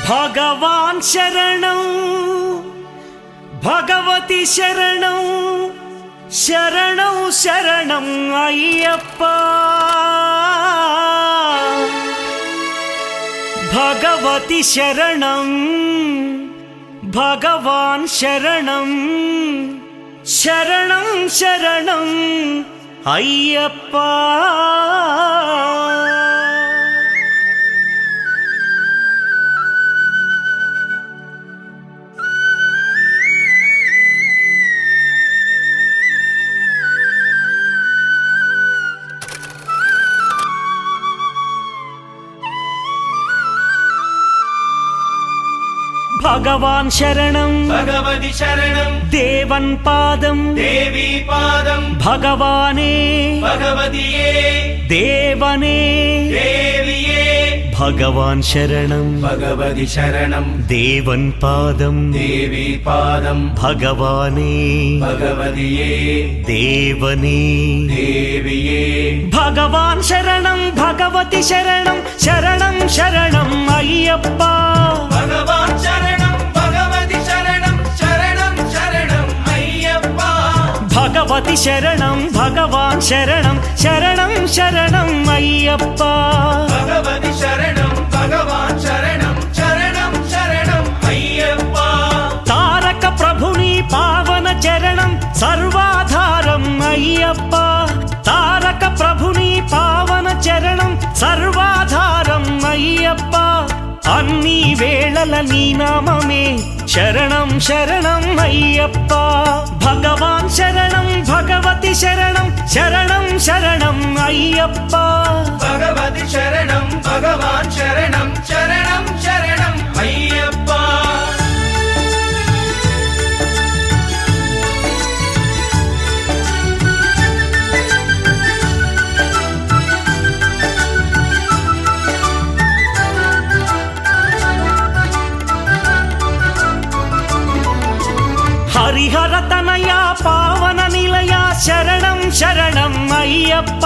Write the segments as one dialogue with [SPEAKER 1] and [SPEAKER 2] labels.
[SPEAKER 1] భగవాన్ శరణం భగవతి శరణం శరణం శరణం అయ్యప్ప భగవతి శరణం భగవాన్ శరణం శరణం శరణం అయ్యప్ప భగవాన్ శరణం
[SPEAKER 2] భగవతి శరణం
[SPEAKER 1] దేవన్ పాదం
[SPEAKER 2] దేవి పాదం
[SPEAKER 1] భగవానే
[SPEAKER 2] భగవతియే
[SPEAKER 1] దేవనే
[SPEAKER 2] దేవియే
[SPEAKER 1] భగవాన్ శరణం
[SPEAKER 2] భగవతి శరణం
[SPEAKER 1] దేవన్ పాదం
[SPEAKER 2] దేవి పాదం
[SPEAKER 1] భగవానే
[SPEAKER 2] భగవతియే
[SPEAKER 1] దేవనే
[SPEAKER 2] దేవియే
[SPEAKER 1] భగవాన్ శరణం భగవతి శరణం శరణం శరణం అయ్యప్ప
[SPEAKER 2] భగవాన్ శరణం భగవతి శరణం శరణం శరణం అయ్యప్ప
[SPEAKER 1] భగవతి శరణం భగవాన్ శరణం శరణం శరణం అయ్యప్ప
[SPEAKER 2] భగవతి శరణం భగవాన్ శరణం శరణం శరణం అయ్యప్ప
[SPEAKER 1] తారక ప్రభుని పావన చరణం సర్వాధారం అయ్యప్ప తారక ప్రభుని పావన చరణం సర్వాధారం అయ్యప్ప అన్ని వేళల నీ నామమే శరణం శరణం అయ్యప్ప భగవాన్ శరణం భగవతి శరణం శరణం శరణం అయ్యప్ప
[SPEAKER 2] భగవతి శరణం భగవాన్ శరణం శరణం శరణం అయ్యప్ప
[SPEAKER 1] హరిహర తనయ పావన నిలయ శరణం శరణం అయ్యప్ప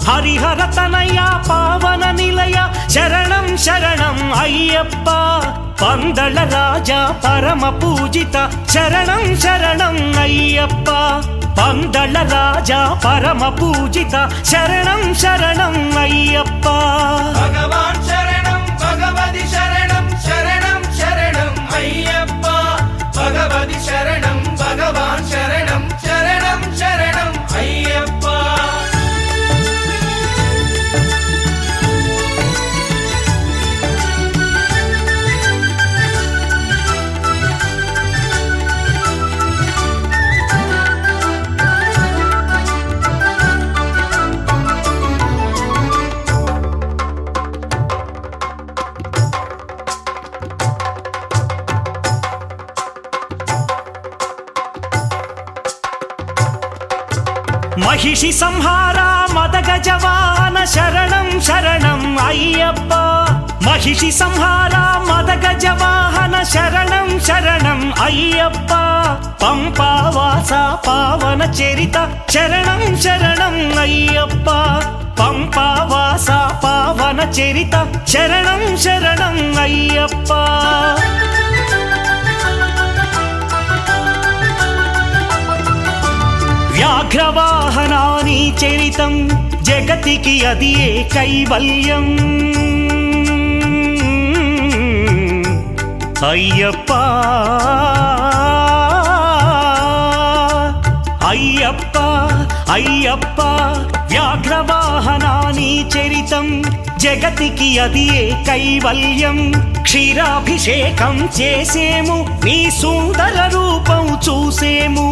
[SPEAKER 1] హరిహర తనయ పావన నిలయ శరణం శరణం అయ్యప్ప పందళ రాజా పరమ పూజిత శరణం శరణం అయ్యప్ప పందళ రాజా పరమ పూజిత శరణం శరణం అయ్యప్ప
[SPEAKER 2] భగవాన్ శరణం భగవతి శరణం శరణం శరణం అయ్యప్ప భగవతి శరణం భగవాన్ శరణం శరణం శరణం అయ్యప్ప
[SPEAKER 1] మహిషి సంహార మదగజవాన శరణం శరణం అయ్యప్ప మహిషి సంహార మదగజవాహన శరణం శరణం అయ్యప్ప పంపావాస పావన చరిత శరణం శరణం అయ్యప్ప పంపావాస పావన చరిత శరణం శరణం అయ్యప్ప వ్యాఘ్రవాహనాని చరితం జగతికి అది ఏ కైవల్యం అయ్యప్ప అయ్యప్ప అయ్యప్ప వ్యాఘ్రవాహనాని చరితం జగతికి అది ఏ కైవల్యం క్షీరాభిషేకం చేసేము నీ సుందర రూపం చూసేము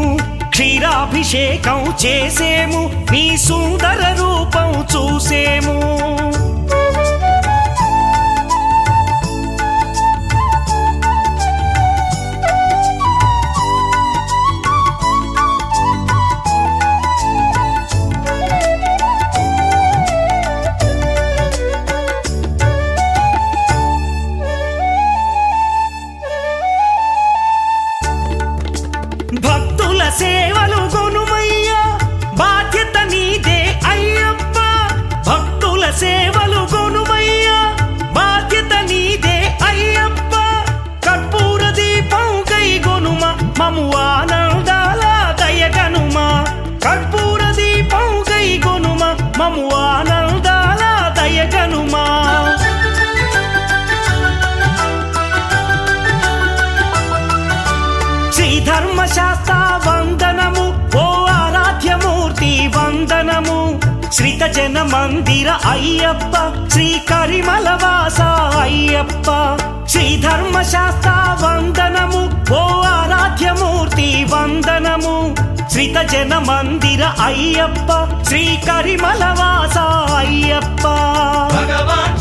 [SPEAKER 1] క్షీరాభిషేకం చేసేము నీ సుందర రూపం చూసేము భక్తుల సేవలు గొనుమయ్యా బాధ్యత నీదే అయ్యప్ప భక్తుల సేవ జన మందిర అయ్యప్ప శ్రీ కరిమలవాస అయ్యప్ప శ్రీ ధర్మశాస్త్ర వందనము ఓ ఆరాధ్యమూర్తి వందనము శ్రీత జన మందిర అయ్యప్ప శ్రీ కరిమలవాస అయ్యప్ప
[SPEAKER 2] భగవాన్